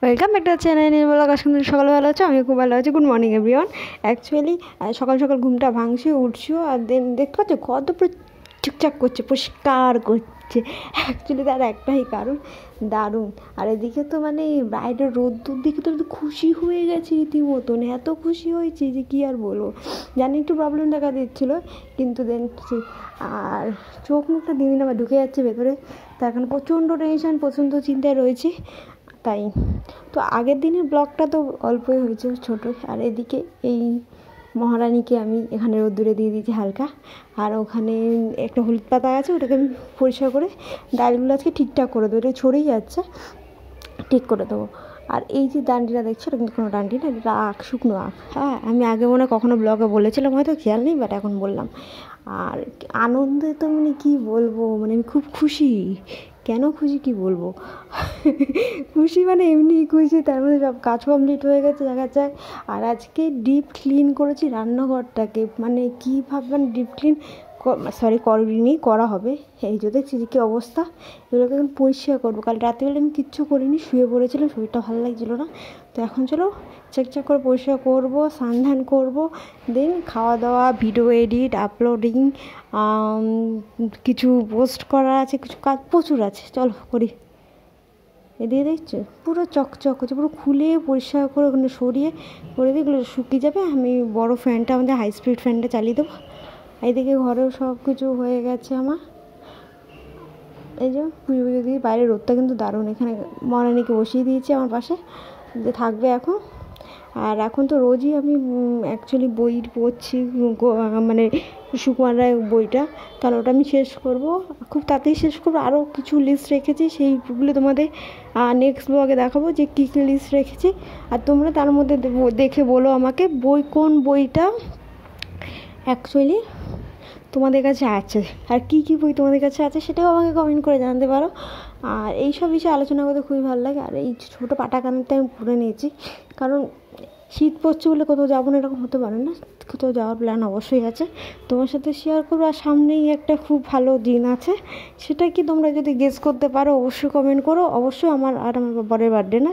Welcome back to channel Nirmala Kashan. সকালে ভালো আছো? আমি খুব ভালো আছি। Good morning everyone. অ্যাকচুয়ালি সকাল সকাল ঘুমটা ভাঙছি, উঠছিও, আর দেন দেখতে পাচ্ছ কত চুকচাক করছে, পরিষ্কার করছে। অ্যাকচুয়ালি তার একটাই কারণ, দারুণ। আর এদিকে তো মানে বাইরের রোদ্দুর দিকে তো খুশি হয়ে গেছে রীতিমতন, এত খুশি হয়েছে যে কী আর বলবো। জানি একটু প্রবলেম দেখা দিচ্ছিলো, কিন্তু দেন আর চোখ মুখটা দিন দিন আবার ঢুকে যাচ্ছে ভেতরে। তার কারণে প্রচণ্ড টেনশন, প্রচণ্ড চিন্তায় রয়েছে। তাই তো আগের দিনের ব্লগটা তো অল্পই হয়েছে, ছোটো। আর এদিকে এই মহারানীকে আমি এখানে রোদ্দুরে দিয়ে দিয়েছি হালকা, আর ওখানে একটা হলুদ পাতা আছে, ওটাকে আমি পরিষ্কার করে ডালগুলো আজকে ঠিকঠাক করে দেবো। ওটা ছড়েই যাচ্ছে, ঠিক করে দেবো। আর এই যে ডান্ডিটা দেখছো, এটা কিন্তু কোনো ডান্ডি না, এটা আখ, শুকনো আখ। হ্যাঁ, আমি আগে মনে কখনো ব্লগে বলেছিলাম, হয়তো খেয়াল নেই, বাট এখন বললাম। আর আনন্দে তো মানে কী বলবো, মানে আমি খুব খুশি। কেন খুশি কী বলবো, খুশি মানে এমনি খুশি। তার মধ্যে সব কাজ কমপ্লিট হয়ে গেছে দেখা যায়। আর আজকে ডিপ ক্লিন করেছি রান্নাঘরটাকে, মানে কী ভাববেন, ডিপ ক্লিন করিনি, করা হবে। এই যে দেখছি যে কী অবস্থা, এগুলোকে এখন পরিষ্কার করবো। কাল রাত্রিবেলা আমি কিচ্ছু করিনি, শুয়ে পড়েছিলাম, শরীরটা ভালো লাগছিলো না। তো এখন চলো চেকচাক করে পরিষ্কার করবো, স্নান করবো, দেন খাওয়া দাওয়া, ভিডিও এডিট, আপলোডিং, কিছু পোস্ট করা আছে, কিছু কাজ প্রচুর আছে, চলো করি। এদিকে দেখছো পুরো চকচক হচ্ছে, পুরো খুলে পরিষ্কার করে ওখানে সরিয়ে করে দিয়ে এগুলো শুকিয়ে যাবে। আমি বড় ফ্যানটা, আমাদের হাই স্পিড ফ্যানটা চালিয়ে দেবো। এইদিকে ঘরেও সব কিছু হয়ে গেছে আমার। এই যে পুজো পুজো দিয়ে বাইরে রোদটা কিন্তু দারুণ। এখানে মহারানীকে বসিয়ে দিয়েছি আমার পাশে, যে থাকবে এখন। আর এখন তো রোজই আমি অ্যাকচুয়ালি বই পড়ছি, মানে সুকুমার রায় বইটা। তাহলে ওটা আমি শেষ করব, খুব তাড়াতাড়ি শেষ করবো। আরও কিছু লিস্ট রেখেছি, সেইগুলো তোমাদের নেক্সট ব্লগে দেখাবো যে কী কী লিস্ট রেখেছি। আর তোমরা তার মধ্যে দেখে বলো আমাকে কোন বইটা অ্যাকচুয়ালি তোমাদের কাছে আছে, আর কী কী বই তোমাদের কাছে আছে সেটাও আমাকে কমেন্ট করে জানাতে পারো। আর এইসব বিষয়ে আলোচনা করতে খুবই ভালো লাগে। আর এই ছোটো পাটা কানেরটা আমি পরে নিয়েছি, কারণ শীত পড়ছে বলে কোথাও যাবো না এরকম হতে পারে না, কোথাও যাওয়ার প্ল্যান অবশ্যই আছে, তোমার সাথে শেয়ার করবো। আর সামনেই একটা খুব ভালো দিন আছে, সেটা কি তোমরা যদি গেস করতে পারো অবশ্যই কমেন্ট করো। অবশ্যই আমার বরের বার্থডে না।